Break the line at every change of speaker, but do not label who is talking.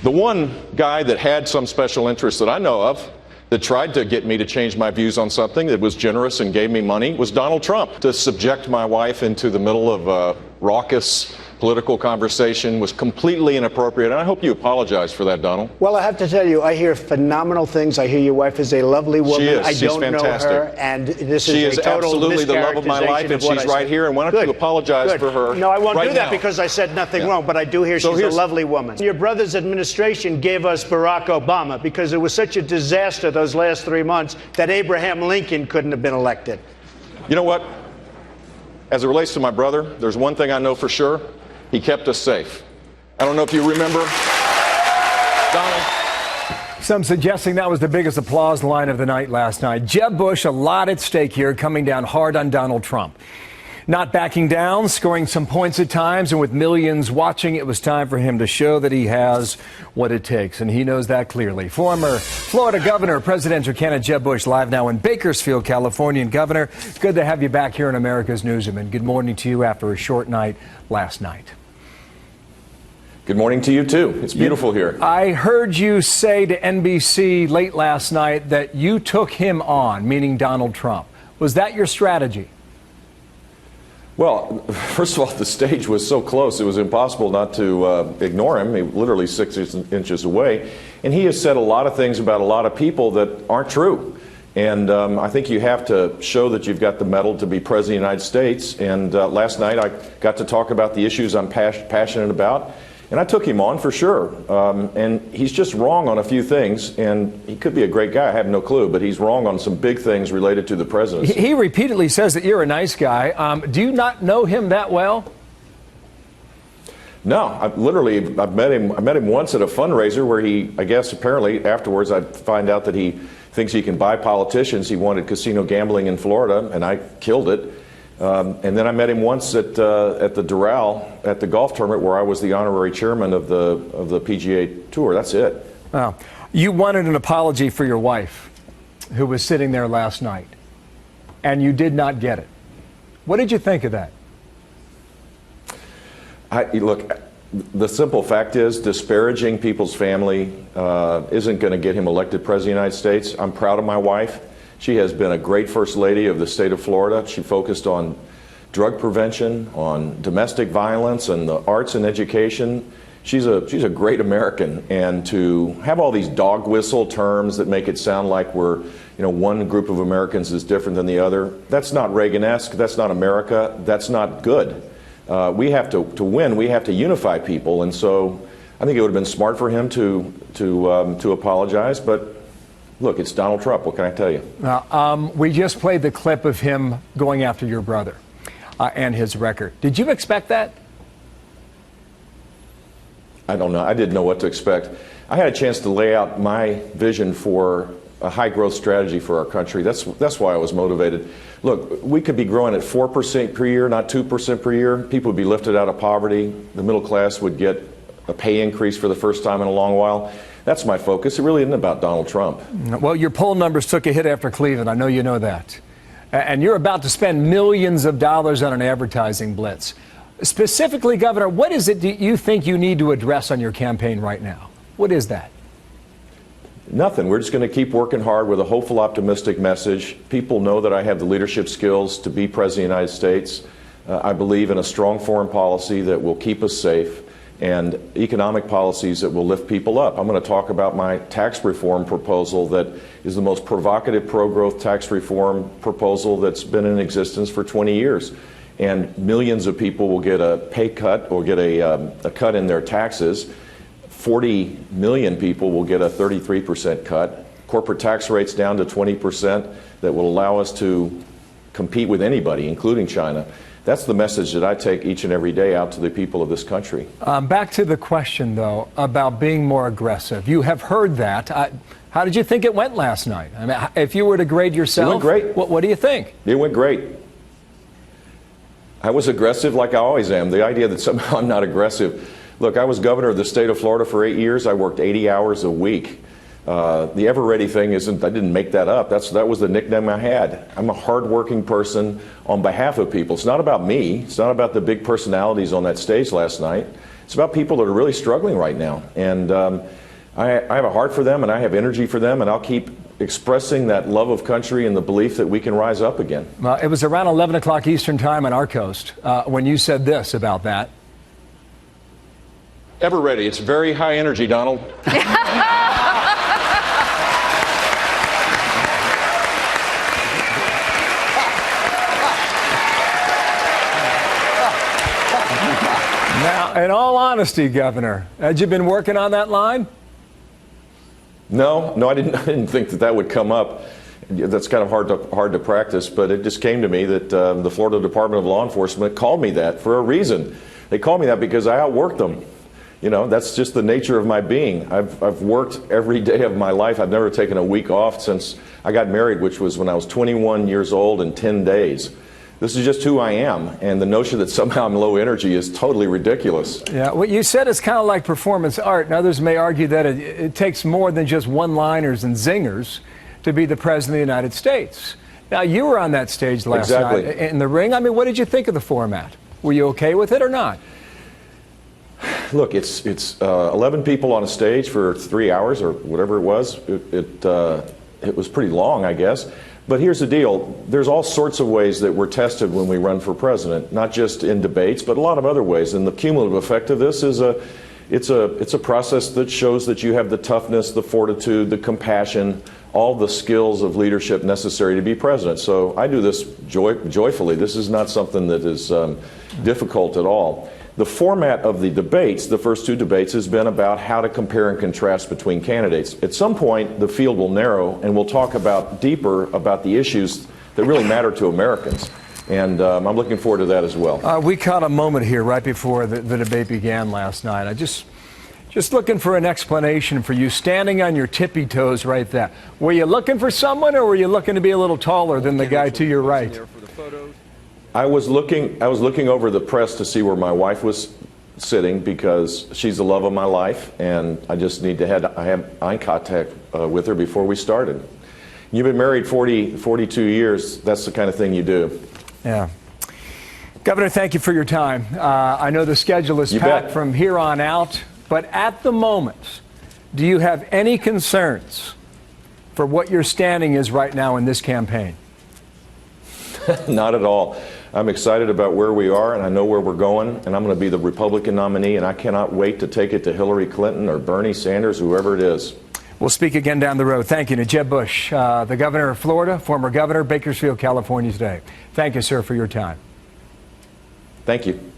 The one guy that had some special interest that I know of that tried to get me to change my views on something that was generous and gave me money was Donald Trump. To subject my wife into the middle of a raucous political conversation was completely inappropriate, and I hope you apologize for that, Donald.
Well, I have to tell you, I hear phenomenal things. I hear your wife is a lovely woman.
She is.
I
She's
don't
fantastic.
know her, and this
she
is a total
absolutely the love of my life, and she's right here. And why don't you apologize for her?
No, I won't
right
do that
now.
because I said nothing wrong, but I do hear she's a lovely woman. Your brother's administration gave us Barack Obama because it was such a disaster those last 3 months that Abraham Lincoln couldn't have been elected.
You know what? As it relates to my brother, there's one thing I know for sure. He kept us safe. I don't know if you remember, Donald.
Some suggesting that was the biggest applause line of the night last night. Jeb Bush, a lot at stake here, coming down hard on Donald Trump. Not backing down, scoring some points at times, and with millions watching, it was time for him to show that he has what it takes, and he knows that clearly. Former Florida Governor, presidential candidate Jeb Bush, live now in Bakersfield, California. And Governor, good to have you back here in America's Newsroom, and good morning to you after a short night last night.
Good morning to you, too. It's beautiful here.
I heard you say to NBC late last night that you took him on, meaning Donald Trump. Was that your strategy?
Well, first of all, the stage was so close, it was impossible not to ignore him. He was literally 6 inches away. And he has said a lot of things about a lot of people that aren't true. And I think you have to show that you've got the mettle to be president of the United States. And last night I got to talk about the issues I'm passionate about. And I took him on for sure. And he's just wrong on a few things. And he could be a great guy, I have no clue. But he's wrong on some big things related to the presidency.
He repeatedly says that you're a nice guy. Do you not know him that well?
No, I've met him. I met him once at a fundraiser where he, I guess, apparently afterwards I find out that he thinks he can buy politicians. He wanted casino gambling in Florida, and I killed it. And then I met him once at the Doral at the golf tournament where I was the honorary chairman of the PGA Tour. That's it.
Wow. You wanted an apology for your wife, who was sitting there last night, and you did not get it. What did you think of that?
Look, the simple fact is disparaging people's family isn't going to get him elected president of the United States. I'm proud of my wife. She has been a great first lady of the state of Florida. She focused on drug prevention, on domestic violence, and the arts and education. She's a great American, and to have all these dog whistle terms that make it sound like we're, one group of Americans is different than the other, that's not Reagan-esque, that's not America, that's not good. We have to win, we have to unify people, and so I think it would have been smart for him to apologize, but look, it's Donald Trump. What can I tell you?
We just played the clip of him going after your brother and his record. Did you expect that?
I don't know. I didn't know what to expect. I had a chance to lay out my vision for a high-growth strategy for our country. That's why I was motivated. Look, we could be growing at 4% per year, not 2% per year. People would be lifted out of poverty. The middle class would get a pay increase for the first time in a long while. That's my focus. It really isn't about Donald Trump.
Well, your poll numbers took a hit after Cleveland. I know you know that. And you're about to spend millions of dollars on an advertising blitz. Specifically, Governor, what is it that you think you need to address on your campaign right now? What is that?
Nothing. We're just going to keep working hard with a hopeful, optimistic message. People know that I have the leadership skills to be president of the United States. I believe in a strong foreign policy that will keep us safe, and economic policies that will lift people up. I'm going to talk about my tax reform proposal that is the most provocative pro-growth tax reform proposal that's been in existence for 20 years. And millions of people will get a pay cut or get a cut in their taxes. 40 million people will get a 33% cut. Corporate tax rates down to 20% that will allow us to compete with anybody, including China. That's the message that I take each and every day out to the people of this country.
Back to the question, though, about being more aggressive. You have heard that. How did you think it went last night? I mean, if you were to grade yourself,
it went great.
What do you think?
It went great. I was aggressive like I always am. The idea that somehow I'm not aggressive. Look, I was governor of the state of Florida for 8 years. I worked 80 hours a week. The ever-ready thing isn't, I didn't make that up. That was the nickname I had. I'm a hard-working person on behalf of people. It's not about me. It's not about the big personalities on that stage last night. It's about people that are really struggling right now. And I have a heart for them, and I have energy for them, and I'll keep expressing that love of country and the belief that we can rise up again.
It was around 11 o'clock Eastern time on our coast when you said this about that.
Ever ready. It's very high energy, Donald.
Now, in all honesty, Governor, had you been working on that line?
No, I didn't think that would come up. That's kind of hard to practice, but it just came to me that the Florida Department of Law Enforcement called me that for a reason. They called me that because I outworked them. You know, that's just the nature of my being. I've worked every day of my life. I've never taken a week off since I got married, which was when I was 21 years old and 10 days. This is just who I am, and the notion that somehow I'm low energy is totally ridiculous.
Yeah, what you said is kind of like performance art, and others may argue that it takes more than just one-liners and zingers to be the President of the United States. Now, you were on that stage last night in the ring. I mean, what did you think of the format? Were you okay with it or not?
Look, it's 11 people on a stage for 3 hours or whatever it was. It was pretty long, I guess. But here's the deal. There's all sorts of ways that we're tested when we run for president, not just in debates, but a lot of other ways. And the cumulative effect of this is it's a process that shows that you have the toughness, the fortitude, the compassion, all the skills of leadership necessary to be president. So I do this joyfully. This is not something that is difficult at all. The format of the debates, the first two debates, has been about how to compare and contrast between candidates. At some point, the field will narrow, and we'll talk deeper about the issues that really matter to Americans. And I'm looking forward to that as well.
We caught a moment here right before the debate began last night. I just looking for an explanation for you standing on your tippy toes right there. Were you looking for someone, or were you looking to be a little taller than the guy to your right?
I was looking over the press to see where my wife was sitting because she's the love of my life, and I just need to have eye contact with her before we started. You've been married 42 years. That's the kind of thing you do.
Yeah. Governor, thank you for your time. I know the schedule is packed from here on out, but at the moment, do you have any concerns for what your standing is right now in this campaign?
Not at all. I'm excited about where we are, and I know where we're going, and I'm going to be the Republican nominee, and I cannot wait to take it to Hillary Clinton or Bernie Sanders, whoever it is.
We'll speak again down the road. Thank you to Jeb Bush, the governor of Florida, former governor, Bakersfield, California today. Thank you, sir, for your time.
Thank you.